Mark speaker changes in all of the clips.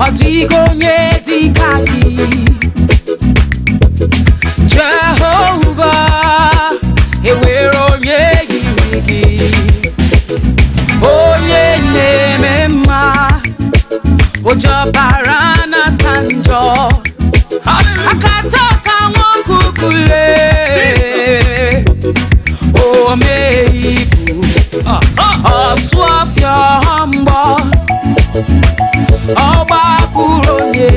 Speaker 1: Odigonye dikaki Jehovah Eweronye yirigi Onye nemema Ojobarana sanjo Akatoka mwokukule Omeibu Oswafyo hambo Obakuronye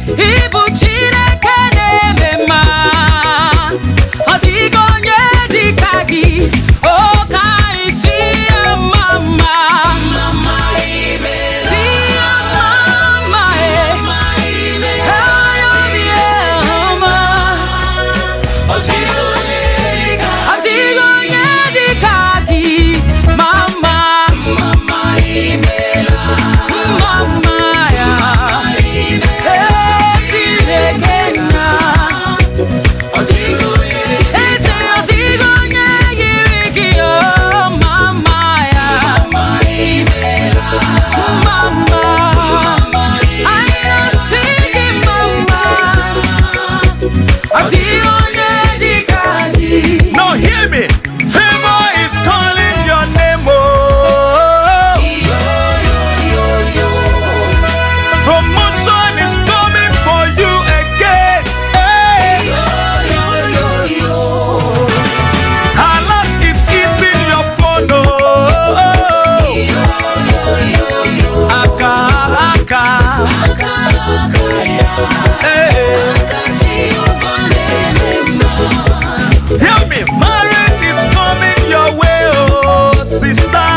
Speaker 1: Ibu Chineke nemema Odigonye dikagi Oka isi ya mama Si ya mama Odigonye dikagi Mama
Speaker 2: Now hear me. Favor is calling your name. Oh. Promotion is coming for you again. Hey. Allah is eating your phone. Oh. Aka. Hey. Hear me, marriage is coming your way, oh sister.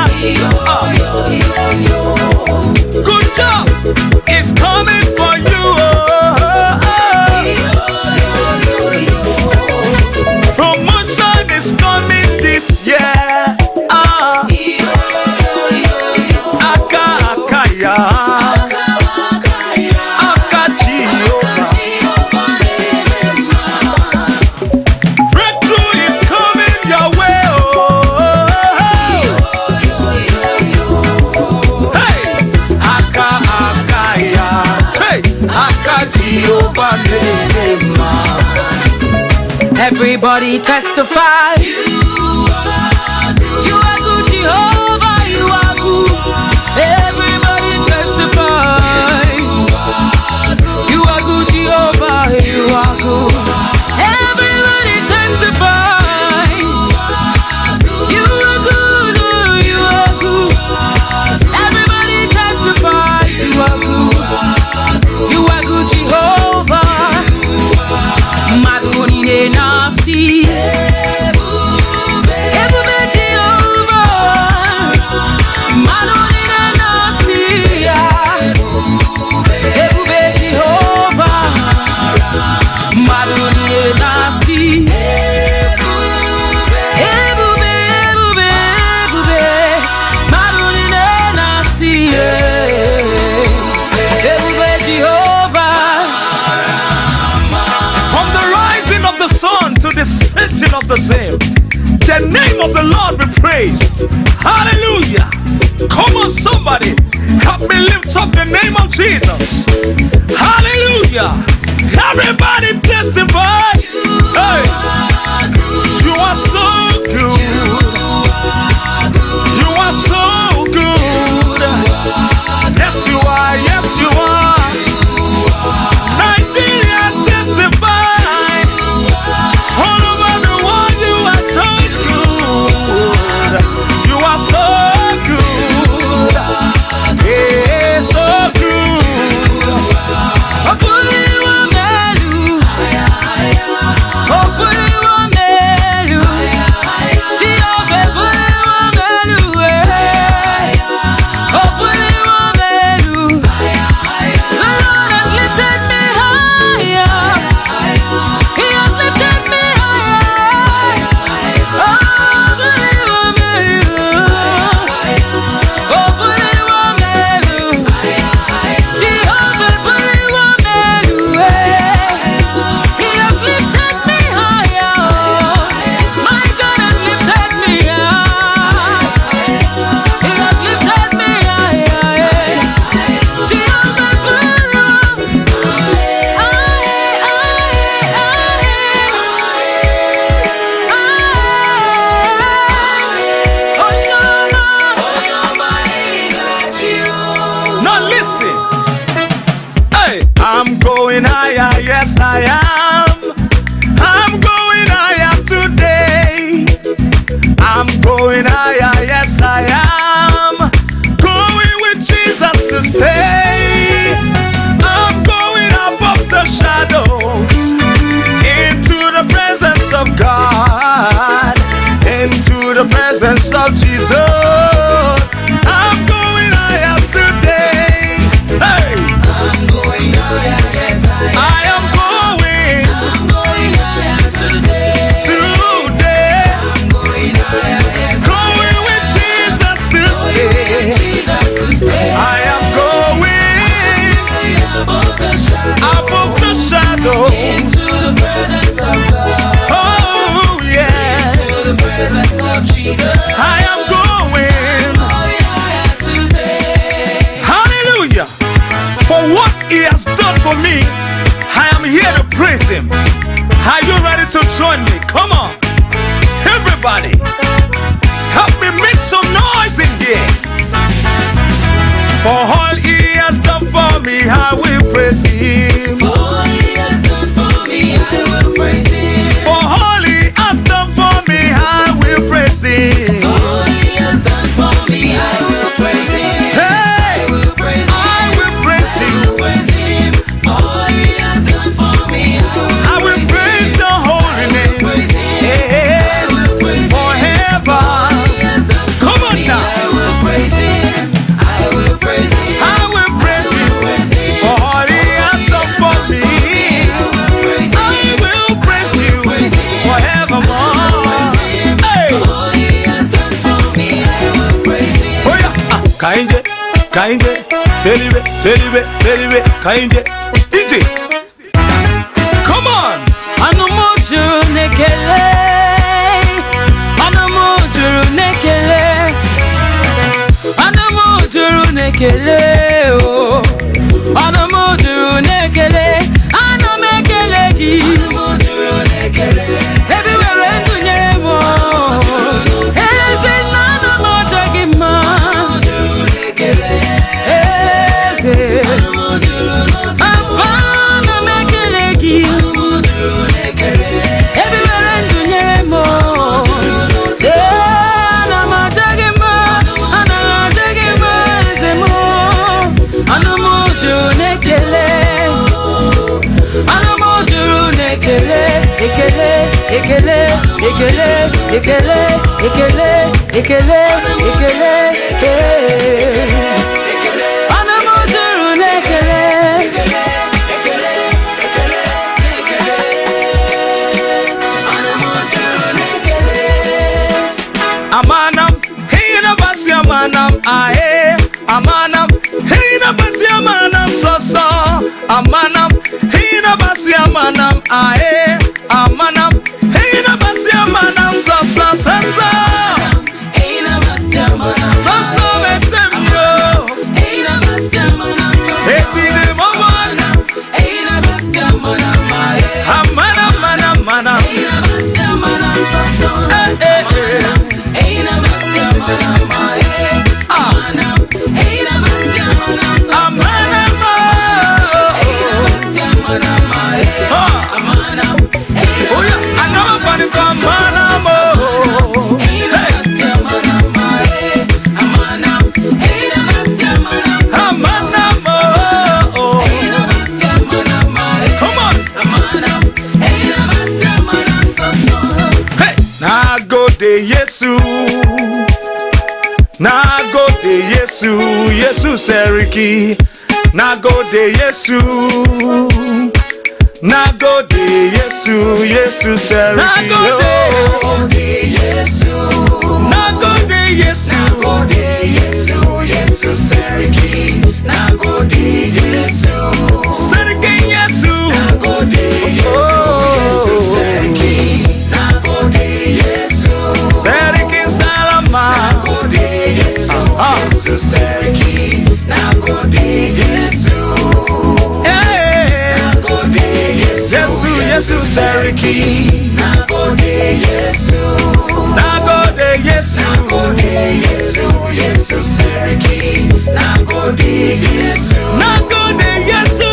Speaker 2: Good job is coming for you, Promotion is coming this year. Breakthrough is coming your way,
Speaker 1: Everybody testify. You are good, Jehovah. You are good. Everybody testify. You are good, Jehovah. You are good. Everybody testify. You are good. You are good. Everybody testify. You are good. You are good, Jehovah. Maduni nasi. Ebube Jehovah. Maduni nasi. Ebube Jehovah. Maduni nasi. Ebube Maduni nasi. Ebube Jehovah.
Speaker 2: From the rising of the sun to the setting of the same, the name of the Lord be praised. Hallelujah. Come on, somebody, help me lift up the name of Jesus. Hallelujah. Everybody testify. Hey. You are so good. You are so good. Yes, you are. Yes, you are. Nigeria testify. All over the world, you are so good. You are so good. Yeah, so good.
Speaker 1: Hopefully we'll melu. Hopefully we'll melu. Jehovah, hopefully we'll melu.
Speaker 2: going higher, yes I am. I'm going higher today. I'm going higher, yes I am. Going with Jesus to stay. I'm going above the shadows into the presence of God, into the presence of Jesus. I'm going higher today. Hey!
Speaker 1: I'm going higher, yes
Speaker 2: I am going
Speaker 1: I'm going higher today.
Speaker 2: today.
Speaker 1: I'm going higher, yes
Speaker 2: Going with Jesus to stay.
Speaker 1: Jesus to stay.
Speaker 2: I am going
Speaker 1: Above the shadow,
Speaker 2: above the shadow.
Speaker 1: into the presence of God,
Speaker 2: Oh yes,
Speaker 1: to the presence of Jesus.
Speaker 2: I am going.
Speaker 1: Going higher today.
Speaker 2: Hallelujah. For what he has done for me, I am here to praise him. Are you ready to join me? Come on. Everybody, help me make some noise in here. For all he has done for me, I will praise him.
Speaker 1: For all he has done for me, I will praise him.
Speaker 2: For all he has done for me, I will praise him.
Speaker 1: For all he has done for me, I will praise him.
Speaker 2: Hey,
Speaker 1: I will praise him.
Speaker 2: I will praise
Speaker 1: I
Speaker 2: him.
Speaker 1: will praise him. For all he has done for me,
Speaker 2: I will praise your holy name.
Speaker 1: praise him.
Speaker 2: Hey,
Speaker 1: I will praise him.
Speaker 2: forever.
Speaker 1: He has done for
Speaker 2: Come on
Speaker 1: me,
Speaker 2: now.
Speaker 1: I will praise him. I will praise him.
Speaker 2: I will praise you
Speaker 1: Praise him.
Speaker 2: for all he has done for me.
Speaker 1: I will praise
Speaker 2: I
Speaker 1: him.
Speaker 2: will praise you
Speaker 1: Praise him.
Speaker 2: forevermore.
Speaker 1: Praise him.
Speaker 2: Hey,
Speaker 1: All he has done for me, I will praise him.
Speaker 2: oh yeah, kainje, kainje, selibe, selibe, selibe, kainje, ije. Come on,
Speaker 1: Anumujuru nekele, anumujuru nekele, anumujuru nekele, oh, anumujuru nekele, anumekele gi, everywhere ndunyere mo, eze nanumoja gi ma, eze, apana mekele gi. Everywhere ndunyere mo, anamajage mo, anamajage mo eze mo, anumujuru nekele, anumujuru nekele, ekele, ekele, ekele, ekele, ekele, ekele, ekele, anumujuru nekele.
Speaker 2: amanam, hina basi amanam, ae, amanam, hina basi amanam, so, amanam, hina basi amanam, ae, amanam, hina basi amanam, so, etemyo, etine momon, amanam, manam, manam, oh yeah, I know funny from manamo, amanamo, come on, hey, na go de Yesu, na go de Yesu, Yesu seriki, na go de Yesu, na go de Yesu, Yesu seriki, na go de Yesu, na go de Yesu, seriki, na go de Yesu, seriki Yesu, na go de Yesu, seriki, na go de Yesu, seriki salama, na go de Yesu, seriki, na go de Yesu, na go de Yesu, Yesu seriki, na go de Yesu, na go de Yesu, na go de Yesu, Yesu seriki, na go de Yesu, na go de Yesu,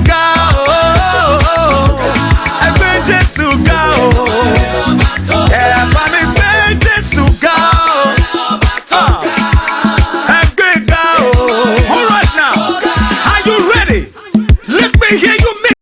Speaker 2: God.